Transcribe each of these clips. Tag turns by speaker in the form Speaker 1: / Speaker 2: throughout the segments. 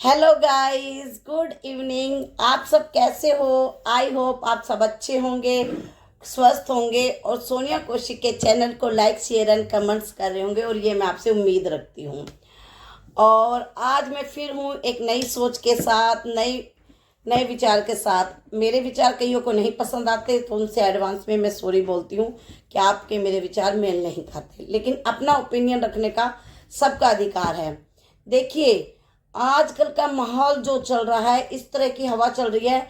Speaker 1: Hello guys, good evening. आप सब कैसे हो? आई होप आप सब अच्छे होंगे, स्वस्थ होंगे और सोनिया कौशिक के चैनल को लाइक शेयर एंड कमेंट्स कर रहे होंगे, और ये मैं आपसे उम्मीद रखती हूँ। और आज मैं फिर हूँ एक नई सोच के साथ, नई नए विचार के साथ। मेरे विचार कईयों को नहीं पसंद आते तो उनसे एडवांस में मैं सॉरी बोलती हूँ कि आपके मेरे विचार मेल नहीं खाते, लेकिन अपना ओपिनियन रखने का सबका अधिकार है। देखिए, आजकल का माहौल जो चल रहा है, इस तरह की हवा चल रही है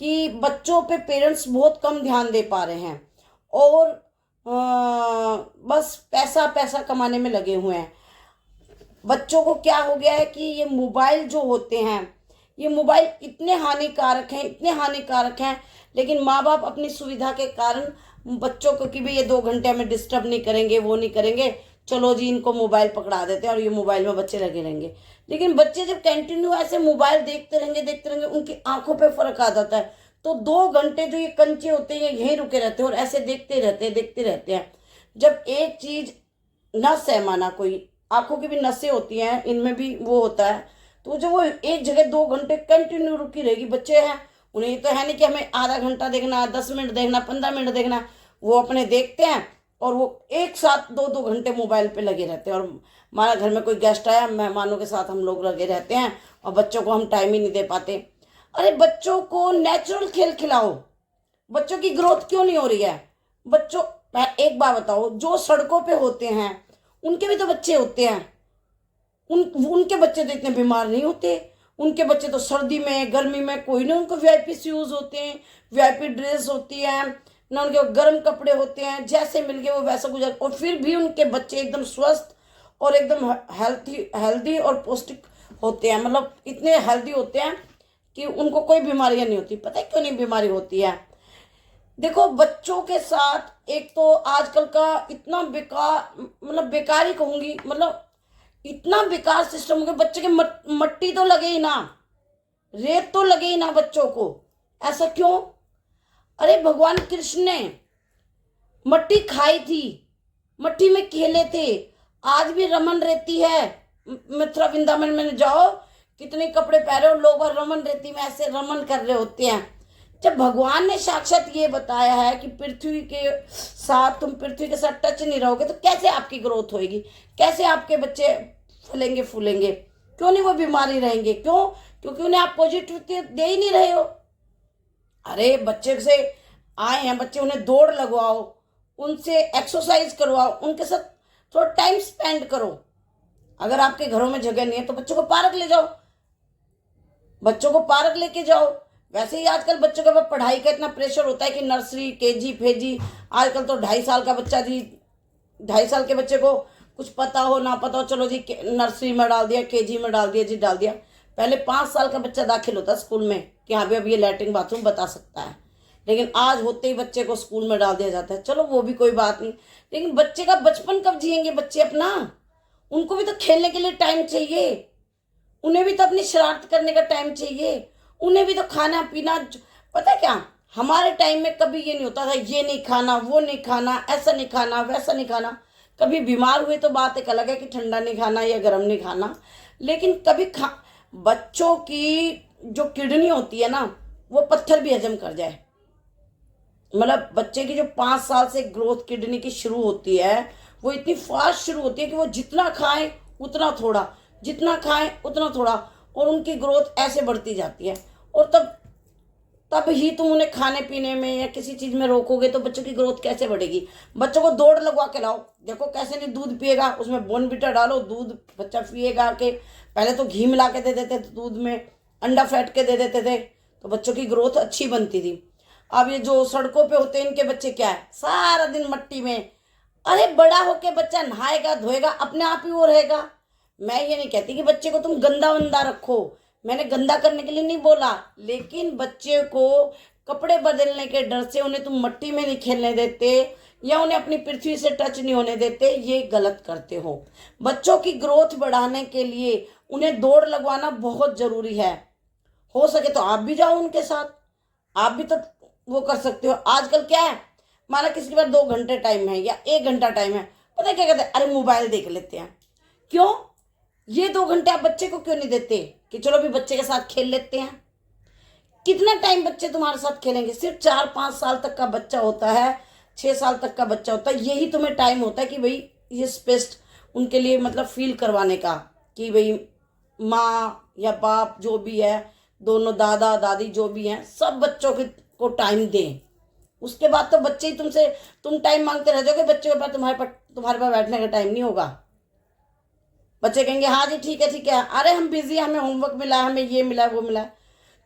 Speaker 1: कि बच्चों पे पेरेंट्स बहुत कम ध्यान दे पा रहे हैं और बस पैसा पैसा कमाने में लगे हुए हैं। बच्चों को क्या हो गया है कि ये मोबाइल जो होते हैं, ये मोबाइल इतने हानिकारक हैं, इतने हानिकारक हैं, लेकिन माँ बाप अपनी सुविधा के कारण बच्चों को कि भाई ये 2 घंटे हमें डिस्टर्ब नहीं करेंगे, वो नहीं करेंगे, चलो जी इनको मोबाइल पकड़ा देते हैं और ये मोबाइल में बच्चे लगे रहेंगे। लेकिन बच्चे जब कंटिन्यू ऐसे मोबाइल देखते रहेंगे, उनकी आंखों पे फर्क आ जाता है। तो 2 घंटे जो ये कंचे होते हैं ये यहीं रुके रहते हैं और ऐसे देखते रहते हैं। जब एक चीज न सहमाना, कोई आंखों की भी नसें होती हैं, इनमें भी वो होता है। तो जब वो एक जगह 2 घंटे कंटिन्यू रुकी रहेगी, बच्चे हैं, उन्हें ये तो है नहीं कि हमें आधा घंटा देखना, 10 मिनट देखना, 15 मिनट देखना। वो अपने देखते हैं और वो एक साथ 2-2 घंटे मोबाइल पे लगे रहते हैं। और हमारा घर में कोई गेस्ट आया, मेहमानों के साथ हम लोग लगे रहते हैं और बच्चों को हम टाइम ही नहीं दे पाते। अरे बच्चों को नेचुरल खेल खिलाओ। बच्चों की ग्रोथ क्यों नहीं हो रही है? बच्चों, एक बात बताओ, जो सड़कों पे होते हैं उनके भी तो बच्चे होते हैं। उनके बच्चे तो इतने बीमार नहीं होते। उनके बच्चे तो सर्दी में, गर्मी में, कोई ना उनको वीआईपी शूज होते हैं, वीआईपी ड्रेस होती है ना, उनके गर्म कपड़े होते हैं, जैसे मिल गए वो वैसा गुजर, और फिर भी उनके बच्चे एकदम स्वस्थ और एकदम हेल्थी हेल्दी और पौष्टिक होते हैं। मतलब इतने हेल्दी होते हैं कि उनको कोई बीमारियां नहीं होती। पता है क्यों नहीं बीमारी होती है? देखो, बच्चों के साथ एक तो आजकल का इतना बेकार, मतलब बेकार ही कहूंगी, मतलब इतना बेकार सिस्टम हो गया। बच्चे के मट्टी तो लगे ही ना, रेत तो लगे ही ना बच्चों को। ऐसा क्यों? अरे भगवान कृष्ण ने मट्टी खाई थी, मट्टी में खेले थे। आज भी रमन रहती है। मथुरा वृंदावन में जाओ, कितने कपड़े पहने और लोग रमन रेती में ऐसे रमन कर रहे होते हैं। जब भगवान ने साक्षात ये बताया है कि पृथ्वी के साथ, तुम पृथ्वी के साथ टच नहीं रहोगे तो कैसे आपकी ग्रोथ होएगी? कैसे आपके बच्चे फलेंगे फूलेंगे? क्यों नहीं वो बीमारी रहेंगे? क्यों? क्योंकि उन्हें आप पॉजिटिविटी दे ही नहीं रहे हो। अरे बच्चे से आए हैं बच्चे, उन्हें दौड़ लगवाओ, उनसे एक्सरसाइज करवाओ, उनके साथ थोड़ा टाइम स्पेंड करो। अगर आपके घरों में जगह नहीं है तो बच्चों को पार्क ले जाओ, बच्चों को पार्क लेके जाओ। वैसे ही आजकल बच्चों के ऊपर पढ़ाई का इतना प्रेशर होता है कि नर्सरी, केजी, फेजी, आजकल तो 2.5 साल का बच्चा जी, 2.5 साल के बच्चे को कुछ पता हो ना पता हो, चलो जी नर्सरी में डाल दिया, केजी में डाल दिया जी, डाल दिया। पहले 5 साल का बच्चा दाखिल होता स्कूल में कि हाँ भी अब ये लैट्रिन बाथरूम बता सकता है, लेकिन आज होते ही बच्चे को स्कूल में डाल दिया जाता है। चलो वो भी कोई बात नहीं, लेकिन बच्चे का बचपन कब जिएंगे बच्चे अपना? उनको भी तो खेलने के लिए टाइम चाहिए, उन्हें भी तो अपनी शरारत करने का टाइम चाहिए, उन्हें भी तो खाना पीना। पता है क्या, हमारे टाइम में कभी ये नहीं होता था ये नहीं खाना, वो नहीं खाना, ऐसा नहीं खाना, वैसा नहीं खाना। कभी बीमार हुए तो बात एक अलग है कि ठंडा नहीं खाना या गर्म नहीं खाना, लेकिन कभी बच्चों की जो किडनी होती है ना, वो पत्थर भी हजम कर जाए। मतलब बच्चे की जो 5 साल से ग्रोथ किडनी की शुरू होती है, वो इतनी फास्ट शुरू होती है कि वो जितना खाएं उतना थोड़ा, जितना खाएं उतना थोड़ा, और उनकी ग्रोथ ऐसे बढ़ती जाती है। और तब तब ही तुम उन्हें खाने पीने में या किसी चीज में रोकोगे तो बच्चों की ग्रोथ कैसे बढ़ेगी? बच्चों को दौड़ लगवा के लाओ, देखो कैसे नहीं दूध पिएगा, उसमें बोर्नविटा डालो, दूध बच्चा पिएगा के। पहले तो घी मिला के दे देते थे दूध में, अंडा फेंट के दे देते थे, तो बच्चों की ग्रोथ अच्छी बनती थी। अब ये जो सड़कों पे होते हैं इनके बच्चे क्या है, सारा दिन मट्टी में। अरे बड़ा होके बच्चा नहाएगा धोएगा, अपने आप ही वो रहेगा। मैं ये नहीं कहती कि बच्चे को तुम गंदा वंदा रखो, मैंने गंदा करने के लिए नहीं बोला, लेकिन बच्चे को कपड़े बदलने के डर से उन्हें तुम मट्टी में नहीं खेलने देते या उन्हें अपनी पृथ्वी से टच नहीं होने देते, ये गलत करते हो। बच्चों की ग्रोथ बढ़ाने के लिए उन्हें दौड़ लगवाना बहुत जरूरी है। हो सके तो आप भी जाओ उनके साथ, आप भी तो वो कर सकते हो। आजकल क्या है, माना किसी के पास 2 घंटे टाइम है या 1 घंटा टाइम है, पता है क्या कहते हैं? अरे मोबाइल देख लेते हैं। क्यों? ये 2 घंटे आप बच्चे को क्यों नहीं देते कि चलो भी बच्चे के साथ खेल लेते हैं? कितना टाइम बच्चे तुम्हारे साथ खेलेंगे? सिर्फ 4-5 साल तक का बच्चा होता है, 6 साल तक का बच्चा होता है, यही तुम्हें टाइम होता है कि भाई ये स्पेस उनके लिए मतलब फील करवाने का, कि भाई माँ या बाप जो भी है, दोनों दादा दादी जो भी हैं, सब बच्चों को टाइम दें। उसके बाद तो बच्चे ही तुम टाइम मांगते रह जाओगे, बच्चों के पास तुम्हारे पास बैठने का टाइम नहीं होगा। बच्चे कहेंगे हाँ जी ठीक है ठीक है, अरे हम बिजी, हमें होमवर्क मिला है, हमें ये मिला है वो मिला है।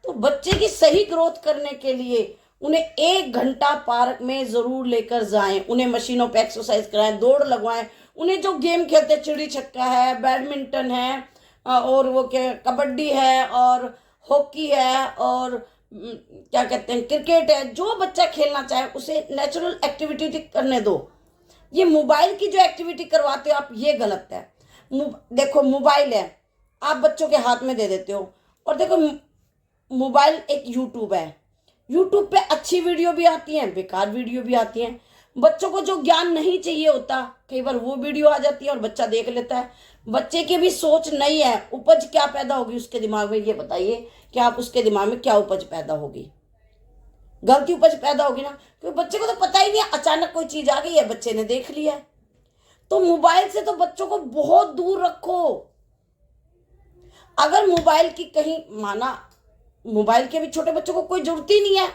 Speaker 1: तो बच्चे की सही ग्रोथ करने के लिए उन्हें 1 घंटा पार्क में जरूर लेकर जाएं, उन्हें मशीनों पे एक्सरसाइज कराएं, दौड़ लगवाएं, उन्हें जो गेम खेलते हैं, चिड़ी छक्का है, बैडमिंटन है, और वो क्या कबड्डी है, और हॉकी है, और क्या कहते हैं क्रिकेट है, जो बच्चा खेलना चाहे उसे नेचुरल एक्टिविटी करने दो। ये मोबाइल की जो एक्टिविटी करवाते हो आप, ये गलत है। देखो मोबाइल है, आप बच्चों के हाथ में दे देते हो, और देखो मोबाइल एक यूट्यूब है, यूट्यूब पे अच्छी वीडियो भी आती हैं, बेकार वीडियो भी आती हैं। बच्चों को जो ज्ञान नहीं चाहिए होता, कई बार वो वीडियो आ जाती है और बच्चा देख लेता है। बच्चे की भी सोच नहीं है, उपज क्या पैदा होगी उसके दिमाग में, ये बताइए कि आप उसके दिमाग में क्या उपज पैदा होगी? गलती उपज पैदा होगी ना, क्योंकि बच्चे को तो पता ही नहीं है, अचानक कोई चीज आ गई है, बच्चे ने देख लिया है। तो मोबाइल से तो बच्चों को बहुत दूर रखो। अगर मोबाइल की कहीं माना, मोबाइल के भी छोटे बच्चों को कोई जरूरत ही नहीं है।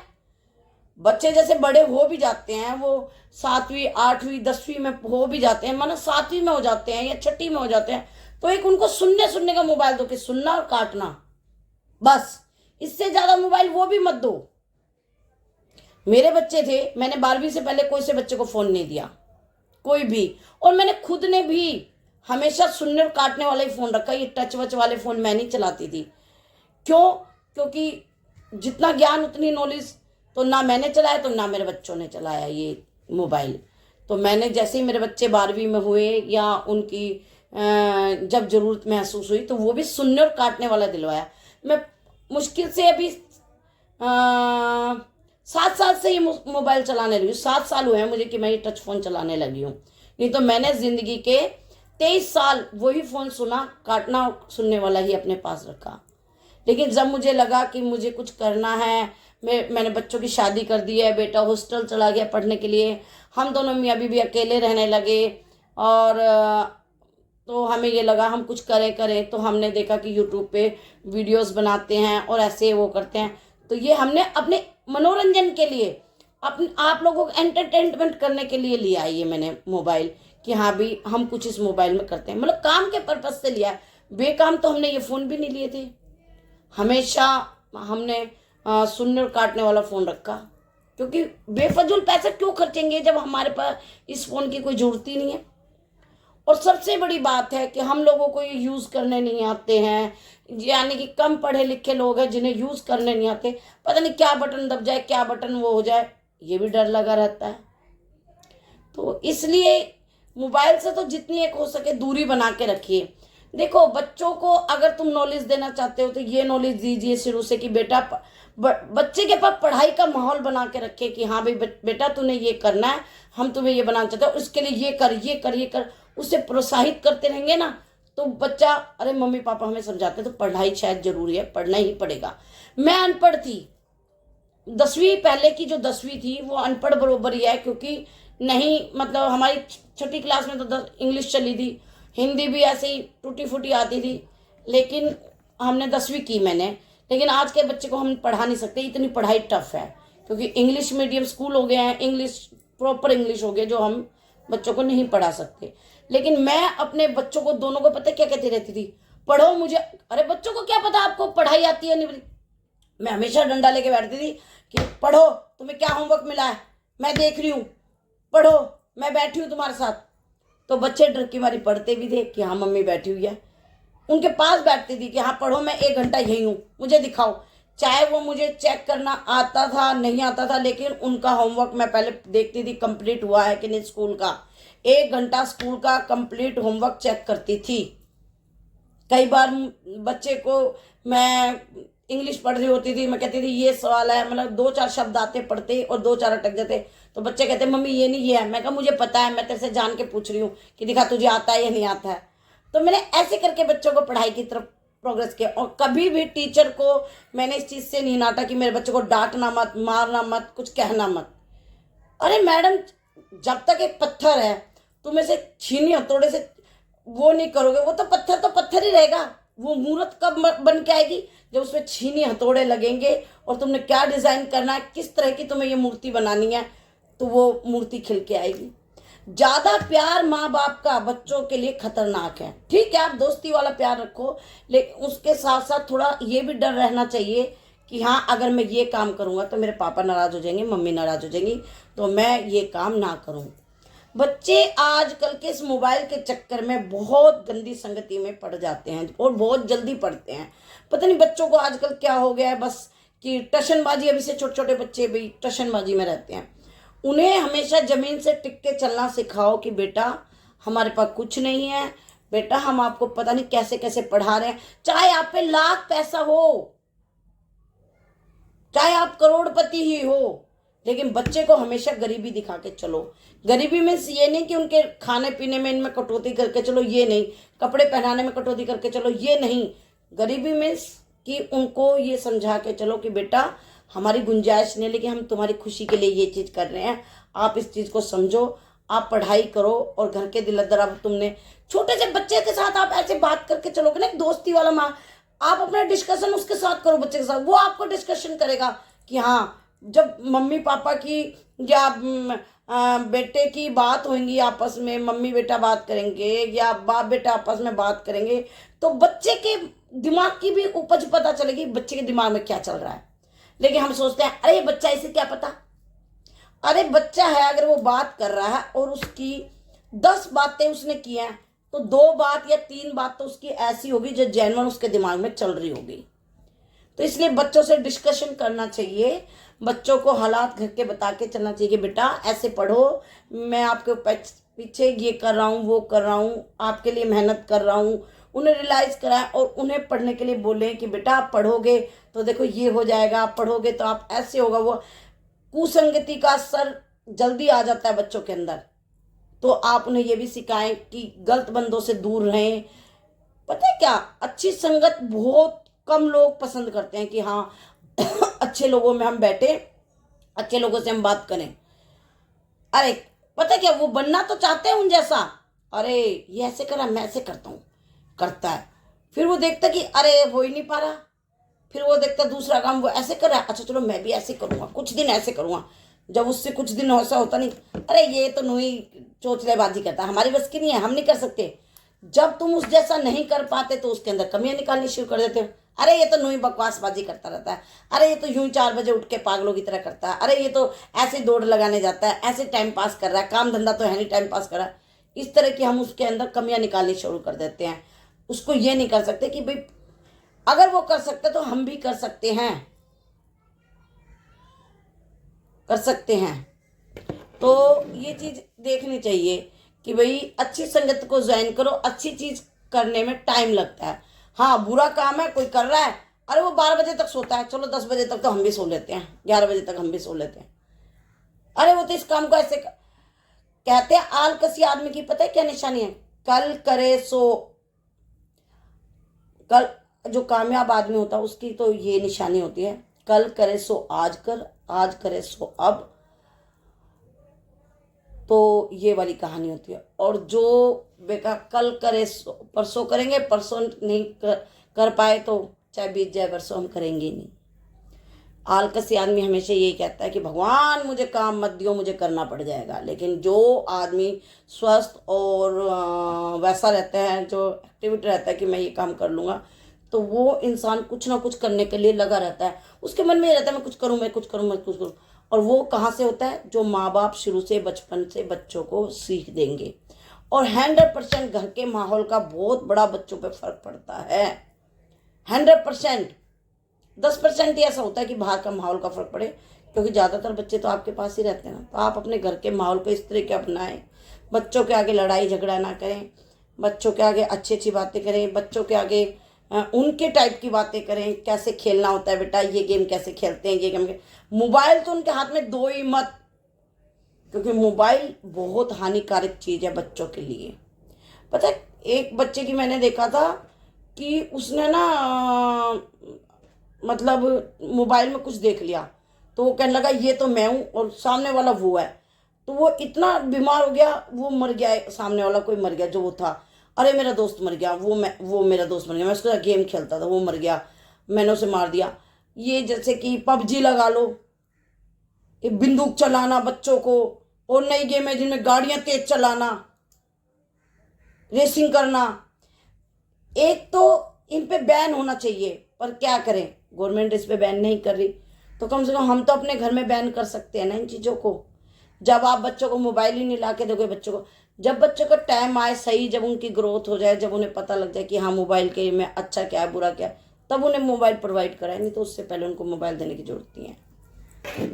Speaker 1: बच्चे जैसे बड़े हो भी जाते हैं, वो 7वीं 8वीं 10वीं में हो भी जाते हैं, माना 7वीं में हो जाते हैं या 6ठी में हो जाते हैं, तो एक उनको सुनने का मोबाइल दो कि सुनना और काटना, बस। इससे ज्यादा मोबाइल वो भी मत दो। मेरे बच्चे थे, मैंने 12वीं से पहले कोई से बच्चे को फोन नहीं दिया, कोई भी। और मैंने खुद ने भी हमेशा सुनने और काटने वाला ही फोन रखा, ये टच वच वाले फोन मैं नहीं चलाती थी। क्यों? क्योंकि जितना ज्ञान उतनी नॉलेज तो ना मैंने चलाया, तो ना मेरे बच्चों ने चलाया ये मोबाइल। तो मैंने जैसे ही मेरे बच्चे 12वीं में हुए या उनकी जब जरूरत महसूस हुई, तो वो भी सुनने और काटने वाला दिलवाया। मैं मुश्किल से अभी 7 साल से ये मोबाइल चलाने लगी हूँ। 7 साल हुए हैं मुझे कि मैं ये टच फोन चलाने लगी हूँ, नहीं तो मैंने जिंदगी के 23 साल वही फोन सुना, काटना सुनने वाला ही अपने पास रखा। लेकिन जब मुझे लगा कि मुझे कुछ करना है, मैंने बच्चों की शादी कर दी है, बेटा हॉस्टल चला गया पढ़ने के लिए, हम दोनों मियाँ बीवी अकेले रहने लगे, और तो हमें ये लगा हम कुछ करें। तो हमने देखा कि यूट्यूब पे वीडियोस बनाते हैं और ऐसे वो करते हैं। तो ये हमने अपने मनोरंजन के लिए, अपने आप लोगों को एंटरटेनमेंट करने के लिए लिया है ये मैंने मोबाइल, कि हाँ भी हम कुछ इस मोबाइल में करते हैं, मतलब काम के पर्पज से लिया है। बेकाम तो हमने ये फ़ोन भी नहीं लिए थे, हमेशा हमने सुनने और काटने वाला फ़ोन रखा। क्योंकि बेफजूल पैसे क्यों खर्चेंगे जब हमारे पास इस फ़ोन की कोई ज़रूरत ही नहीं है। और सबसे बड़ी बात है कि हम लोगों को ये यूज़ करने नहीं आते हैं, यानी कि कम पढ़े लिखे लोग हैं जिन्हें यूज़ करने नहीं आते, पता नहीं क्या बटन दब जाए, क्या बटन वो हो जाए, ये भी डर लगा रहता है। तो इसलिए मोबाइल से तो जितनी एक हो सके दूरी बना के रखिए। देखो बच्चों को अगर तुम नॉलेज देना चाहते हो तो ये नॉलेज दीजिए शुरू से कि बेटा बच्चे के पास पढ़ाई का माहौल बना के रखे कि हाँ भाई बेटा तूने ये करना है, हम तुम्हें ये बनाना चाहते हो, उसके लिए ये कर। उसे प्रोत्साहित करते रहेंगे ना, तो बच्चा, अरे मम्मी पापा हमें समझाते तो पढ़ाई शायद जरूरी है, पढ़ना ही पड़ेगा। मैं अनपढ़ थी, 10वीं पहले की जो 10वीं थी वो अनपढ़ बरोबर ही है, क्योंकि नहीं मतलब हमारी 6ठी क्लास में तो इंग्लिश चली थी, हिंदी भी ऐसे ही टूटी फूटी आती थी, लेकिन हमने 10वीं की मैंने। लेकिन आज के बच्चे को हम पढ़ा नहीं सकते, इतनी पढ़ाई टफ है, क्योंकि इंग्लिश मीडियम स्कूल हो गए हैं, इंग्लिश प्रॉपर इंग्लिश हो गया जो हम बच्चों को नहीं पढ़ा सकते। लेकिन मैं अपने बच्चों को दोनों को पता क्या कहती रहती थी, पढ़ो मुझे। अरे बच्चों को क्या पता आपको पढ़ाई आती है नहीं, मैं हमेशा डंडा लेके बैठती थी कि पढ़ो, तुम्हें क्या होमवर्क मिला है, मैं देख रही हूँ, पढ़ो, मैं बैठी हूँ तुम्हारे साथ। तो बच्चे डर की मारी पढ़ते भी थे कि हाँ मम्मी बैठी हुई है, उनके पास बैठती थी कि हाँ पढ़ो, मैं 1 घंटा यही हूँ, मुझे दिखाओ। चाहे वो मुझे चेक करना आता था नहीं आता था, लेकिन उनका होमवर्क मैं पहले देखती थी कंप्लीट हुआ है कि नहीं स्कूल का। 1 घंटा स्कूल का कंप्लीट होमवर्क चेक करती थी। कई बार बच्चे को मैं इंग्लिश पढ़ रही होती थी, मैं कहती थी ये सवाल है, मतलब 2-4 शब्द आते पढ़ते और 2-4 अटक जाते, तो बच्चे कहते मम्मी ये नहीं ये है। मैं कहा मुझे पता है, मैं तेरे से जान के पूछ रही हूँ कि दिखा तुझे आता है या नहीं आता है। तो मैंने ऐसे करके बच्चों को पढ़ाई की तरफ प्रोग्रेस किया। और कभी भी टीचर को मैंने इस चीज़ से नहीं डांटा कि मेरे बच्चों को डांटना मत, मारना मत, कुछ कहना मत। अरे मैडम, जब तक एक पत्थर है, तुम ऐसे छीनी हथौड़े से वो नहीं करोगे, वो तो पत्थर ही रहेगा। वो मूर्त कब बन के आएगी? जब उसमें छीनी हथौड़े लगेंगे और तुमने क्या डिज़ाइन करना है, किस तरह की तुम्हें ये मूर्ति बनानी है, तो वो मूर्ति खिल के आएगी। ज़्यादा प्यार माँ बाप का बच्चों के लिए खतरनाक है। ठीक है, आप दोस्ती वाला प्यार रखो, लेकिन उसके साथ साथ थोड़ा ये भी डर रहना चाहिए कि हाँ, अगर मैं ये काम करूँगा तो मेरे पापा नाराज़ हो जाएंगे, मम्मी नाराज़ हो जाएंगी, तो मैं ये काम ना करूँ। बच्चे आजकल के इस मोबाइल के चक्कर में बहुत गंदी संगति में पड़ जाते हैं और बहुत जल्दी पड़ते हैं। पता नहीं बच्चों को आजकल क्या हो गया है, बस कि टशनबाजी, अभी से छोटे छोटे बच्चे भी टशनबाजी में रहते हैं। उन्हें हमेशा ज़मीन से टिक के चलना सिखाओ कि बेटा हमारे पास कुछ नहीं है, बेटा हम आपको पता नहीं कैसे कैसे पढ़ा रहे हैं, चाहे आप पे लाख पैसा हो, चाहे आप करोड़पति ही हो, लेकिन बच्चे को हमेशा गरीबी दिखा के चलो। गरीबी मीन्स ये नहीं कि उनके खाने पीने में इनमें कटौती करके चलो, ये नहीं, कपड़े पहनाने में कटौती करके चलो, ये नहीं। गरीबी मीन्स कि उनको ये समझा के चलो कि बेटा हमारी गुंजाइश नहीं, लेकिन हम तुम्हारी खुशी के लिए ये चीज़ कर रहे हैं, आप इस चीज़ को समझो, आप पढ़ाई करो। और घर के दिल दर, अब तुमने छोटे से बच्चे के साथ आप ऐसे बात करके चलोगे ना, एक दोस्ती वाला माँ, आप अपना डिस्कशन उसके साथ करो, बच्चे के साथ, वो आपको डिस्कशन करेगा कि हाँ, जब मम्मी पापा की या बेटे की बात होगी आपस में, मम्मी बेटा बात करेंगे या बाप बेटा आपस में बात करेंगे, तो बच्चे के दिमाग की भी उपज पता चलेगी, बच्चे के दिमाग में क्या चल रहा है। लेकिन हम सोचते हैं अरे बच्चा, इसे क्या पता। अरे बच्चा है, अगर वो बात कर रहा है और उसकी 10 बातें उसने की हैं, तो 2 बात या 3 बात तो उसकी ऐसी होगी जो जेन्युइन उसके दिमाग में चल रही होगी। तो इसलिए बच्चों से डिस्कशन करना चाहिए, बच्चों को हालात घर के बता के चलना चाहिए कि बेटा ऐसे पढ़ो, मैं आपके पीछे ये कर रहा हूँ, वो कर रहा हूँ, आपके लिए मेहनत कर रहा हूँ। उन्हें रियलाइज़ कराएं और उन्हें पढ़ने के लिए बोलें कि बेटा आप पढ़ोगे तो देखो ये हो जाएगा, आप पढ़ोगे तो आप ऐसे होगा। वो कुसंगति का असर जल्दी आ जाता है बच्चों के अंदर, तो आप उन्हें ये भी सिखाएं कि गलत बंदों से दूर रहें। पता है क्या, अच्छी संगत बहुत कम लोग पसंद करते हैं कि हाँ अच्छे लोगों में हम बैठे, अच्छे लोगों से हम बात करें। अरे पता है क्या, वो बनना तो चाहते हैं उन जैसा, अरे ये ऐसे करा, मैं ऐसे करता हूँ, करता है। फिर वो देखता कि अरे हो ही नहीं पा रहा, फिर वो देखता दूसरा काम वो ऐसे कर रहा है, अच्छा चलो मैं भी ऐसे करूँगा, कुछ दिन ऐसे करूँगा। जब उससे कुछ दिन ऐसा होता नहीं, अरे ये तो नूही चोचलेबाजी करता है, हमारी बस की नहीं है, हम नहीं कर सकते। जब तुम उस जैसा नहीं कर पाते तो उसके अंदर कमियां निकालनी शुरू कर देते हो। अरे ये तो नूही बकवासबाजी करता रहता है, अरे ये तो यूं 4 बजे उठ के पागलों की तरह करता है, अरे ये तो ऐसे दौड़ लगाने जाता है, ऐसे टाइम पास कर रहा है, काम धंधा तो है नहीं, टाइम पास कर रहा है। इस तरह की हम उसके अंदर कमियां निकालनी शुरू कर देते हैं। उसको ये नहीं कर सकते कि भाई अगर वो कर सकते तो हम भी कर सकते हैं, कर सकते हैं। तो ये चीज़ देखनी चाहिए कि भाई अच्छी संगत को ज्वाइन करो, अच्छी चीज़ करने में टाइम लगता है। हाँ, बुरा काम है, कोई कर रहा है, अरे वो 12 बजे तक सोता है, चलो 10 बजे तक तो हम भी सो लेते हैं, 11 बजे तक हम भी सो लेते हैं। अरे वो तो इस काम को ऐसे कहते हैं। आलकसी आदमी की पता है क्या निशानी है? कल करे सो, कल जो कामयाब आदमी होता है उसकी तो ये निशानी होती है, कल करे सो आज कर, आज करे सो अब, तो ये वाली कहानी होती है। और जो बेकार कल करे सो परसों करेंगे, परसों नहीं कर पाए तो चाहे बीत जाए बरसों, हम करेंगे नहीं। आलकसी आदमी हमेशा यही कहता है कि भगवान मुझे काम मत दियो, मुझे करना पड़ जाएगा। लेकिन जो आदमी स्वस्थ और वैसा रहता है, जो एक्टिविटी रहता है कि मैं ये काम कर लूँगा, तो वो इंसान कुछ ना कुछ करने के लिए लगा रहता है। उसके मन में ये रहता है मैं कुछ करूँ, मैं कुछ करूँ, मैं कुछ करूँ। और वो कहाँ से होता है? जो माँ बाप शुरू से बचपन से बच्चों को सीख देंगे। और 100% घर के माहौल का बहुत बड़ा बच्चों पे फर्क पड़ता है। 100%। 10% ही ऐसा होता है कि बाहर का माहौल का फर्क पड़े, क्योंकि ज़्यादातर बच्चे तो आपके पास ही रहते हैं ना। तो आप अपने घर के माहौल को इस तरीके अपनाएं, बच्चों के आगे लड़ाई झगड़ा ना करें, बच्चों के आगे अच्छी अच्छी बातें करें, बच्चों के आगे उनके टाइप की बातें करें, कैसे खेलना होता है बेटा, ये गेम कैसे खेलते हैं, ये गेम। मोबाइल तो उनके हाथ में दो ही मत, क्योंकि मोबाइल बहुत हानिकारक चीज़ है बच्चों के लिए। पता है एक बच्चे की मैंने देखा था कि उसने ना मतलब मोबाइल में कुछ देख लिया, तो वो कहने लगा ये तो मैं हूँ और सामने वाला वो है। तो वो इतना बीमार हो गया, वो मर गया, सामने वाला कोई मर गया जो वो था। अरे मेरा दोस्त मर गया, वो मेरा दोस्त मर गया, मैं उसके साथ गेम खेलता था, वो मर गया, मैंने उसे मार दिया। ये जैसे कि पबजी लगा लो, ये बंदूक चलाना बच्चों को, और नई गेम है जिनमें गाड़ियां तेज चलाना, रेसिंग करना। एक तो इन पे बैन होना चाहिए, पर क्या करें, गवर्नमेंट इस पे बैन नहीं कर रही, तो कम से कम हम तो अपने घर में बैन कर सकते हैं ना इन चीज़ों को। जब आप बच्चों को मोबाइल ही नहीं ला के दोगे बच्चों को, जब बच्चों का टाइम आए सही, जब उनकी ग्रोथ हो जाए, जब उन्हें पता लग जाए कि हाँ मोबाइल के में अच्छा क्या है बुरा क्या है, तब उन्हें मोबाइल प्रोवाइड कराए, नहीं तो उससे पहले उनको मोबाइल देने की जरूरत नहीं है।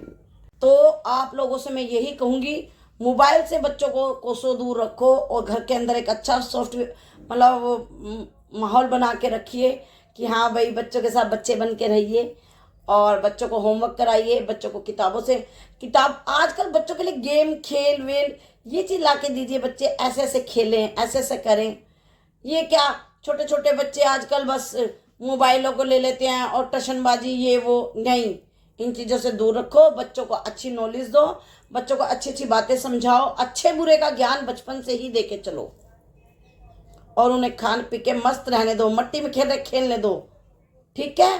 Speaker 1: तो आप लोगों से मैं यही कहूँगी, मोबाइल से बच्चों को कोसों दूर रखो और घर के अंदर एक अच्छा सॉफ्टवेयर मतलब माहौल बना के रखिए कि हाँ भाई बच्चों के साथ बच्चे बन के रहिए, और बच्चों को होमवर्क कराइए, बच्चों को किताबों से किताब, आजकल बच्चों के लिए गेम खेल वेल ये चीज़ ला के दीजिए, बच्चे ऐसे ऐसे खेलें, ऐसे ऐसे करें। ये क्या छोटे छोटे बच्चे आजकल बस मोबाइलों को ले लेते हैं और टशनबाजी ये वो, नहीं, इन चीज़ों से दूर रखो, बच्चों को अच्छी नॉलेज दो, बच्चों को अच्छी अच्छी बातें समझाओ, अच्छे बुरे का ज्ञान बचपन से ही दे के चलो, और उन्हें खान पी के मस्त रहने दो, मट्टी में खेलने दो, ठीक है।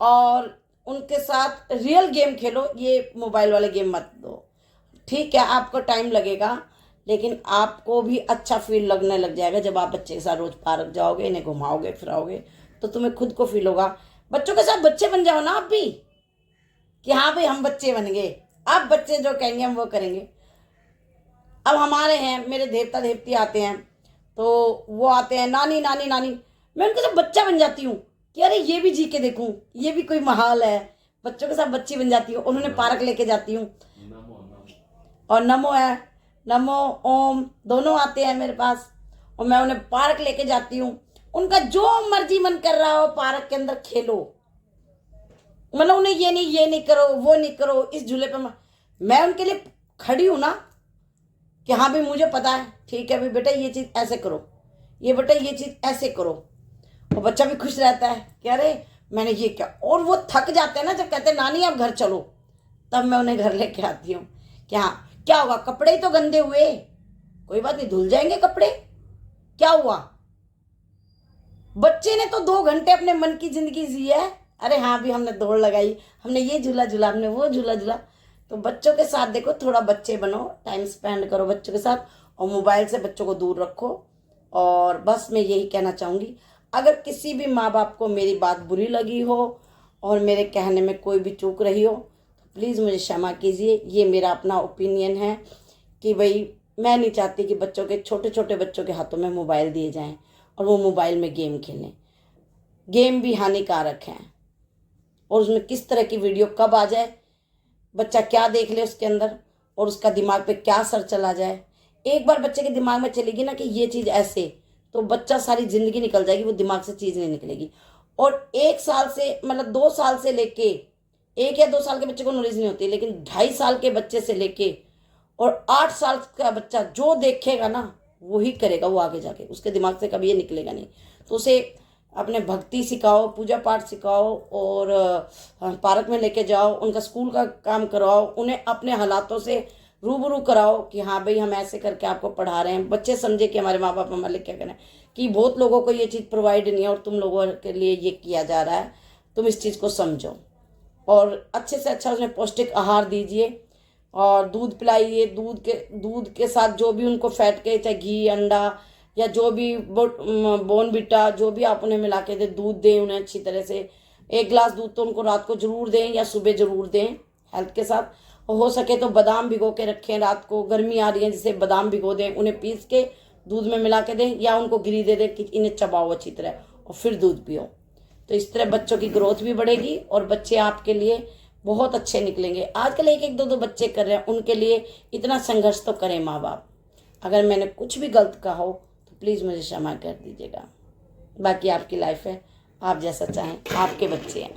Speaker 1: और उनके साथ रियल गेम खेलो, ये मोबाइल वाले गेम मत दो, ठीक है। आपको टाइम लगेगा, लेकिन आपको भी अच्छा फील लगने लग जाएगा जब आप बच्चे के साथ रोज पार्क जाओगे, इन्हें घुमाओगे फिराओगे, तो तुम्हें खुद को फील होगा। बच्चों के साथ बच्चे बन जाओ ना आप भी, कि हाँ भाई हम बच्चे बन गए, अब बच्चे जो कहेंगे हम वो करेंगे। अब हमारे हैं, मेरे देवता देवती आते हैं, तो वो आते हैं नानी नानी नानी, मैं उनके साथ बच्चा बन जाती हूँ कि अरे ये भी जी के देखूं, ये भी कोई माहौल है, बच्चों के साथ बच्ची बन जाती हूँ, उन्होंने पार्क लेके जाती हूँ। और नमो है, नमो ओम दोनों आते हैं मेरे पास, और मैं उन्हें पार्क लेके जाती हूँ, उनका जो मर्जी मन कर रहा हो पार्क के अंदर खेलो, मतलब उन्हें ये नहीं करो वो नहीं करो, इस झूले पर मैं उनके लिए खड़ी हूँ ना, कि हाँ भाई मुझे पता है, ठीक है भाई बेटा ये चीज़ ऐसे करो, ये बेटा ये चीज़ ऐसे करो, और बच्चा भी खुश रहता है कि अरे मैंने ये क्या। और वो थक जाते हैं ना जब कहते हैं नानी आप घर चलो, तब मैं उन्हें घर लेके आती हूँ कि हाँ क्या होगा, कपड़े ही तो गंदे हुए, कोई बात नहीं धुल जाएंगे कपड़े, क्या हुआ, बच्चे ने तो 2 घंटे अपने मन की जिंदगी जी है, अरे हाँ भी हमने दौड़ लगाई, हमने ये झूला झूला, हमने वो झूला झूला। तो बच्चों के साथ देखो, थोड़ा बच्चे बनो, टाइम स्पेंड करो बच्चों के साथ, और मोबाइल से बच्चों को दूर रखो। और बस मैं यही कहना चाहूँगी, अगर किसी भी माँ बाप को मेरी बात बुरी लगी हो और मेरे कहने में कोई भी चूक रही हो, तो प्लीज़ मुझे क्षमा कीजिए, ये मेरा अपना ओपिनियन है कि भाई मैं नहीं चाहती कि बच्चों के छोटे छोटे बच्चों के हाथों में मोबाइल दिए जाएं और वो मोबाइल में गेम खेलें। गेम भी हानिकारक हैं, और उसमें किस तरह की वीडियो कब आ जाए, बच्चा क्या देख ले उसके अंदर, और उसका दिमाग पे क्या असर चला जाए। एक बार बच्चे के दिमाग में चलेगी ना कि ये चीज़ ऐसे, तो बच्चा सारी ज़िंदगी निकल जाएगी, वो दिमाग से चीज़ नहीं निकलेगी। और 1 साल से मतलब 2 साल से लेके, 1 या 2 साल के बच्चे को नॉलेज नहीं होती, लेकिन 2.5 साल के बच्चे से लेके और 8 साल का बच्चा जो देखेगा ना वही करेगा, वो आगे जाके उसके दिमाग से कभी ये निकलेगा नहीं। तो उसे अपने भक्ति सिखाओ, पूजा पाठ सिखाओ, और पार्क में लेके जाओ, उनका स्कूल का काम करवाओ, उन्हें अपने हालातों से रूबरू कराओ कि हाँ भाई हम ऐसे करके आपको पढ़ा रहे हैं। बच्चे समझे कि हमारे माँ बाप हमारे लिए क्या करें, कि बहुत लोगों को ये चीज़ प्रोवाइड नहीं है और तुम लोगों के लिए ये किया जा रहा है, तुम इस चीज़ को समझो। और अच्छे से अच्छा उसमें पौष्टिक आहार दीजिए, और दूध पिलाइए, दूध के साथ जो भी उनको फैट के, चाहे घी अंडा या जो भी बोनविटा जो भी आप उन्हें मिला के दें, दूध दें उन्हें अच्छी तरह से। 1 गिलास दूध तो उनको रात को ज़रूर दें या सुबह ज़रूर दें हेल्थ के साथ। और हो सके तो बादाम भिगो के रखें, रात को गर्मी आ रही है जिसे बादाम भिगो दें, उन्हें पीस के दूध में मिला के दें, या उनको गिरी दे दें कि इन्हें चबाओ अच्छी तरह और फिर दूध पियो। तो इस तरह बच्चों की ग्रोथ भी बढ़ेगी और बच्चे आपके लिए बहुत अच्छे निकलेंगे। आजकल 1-1, 2-2 बच्चे कर रहे हैं, उनके लिए इतना संघर्ष तो करें माँ बाप। अगर मैंने कुछ भी गलत कहा हो तो प्लीज़ मुझे क्षमा कर दीजिएगा। बाकी आपकी लाइफ है, आप जैसा चाहें, आपके बच्चे हैं।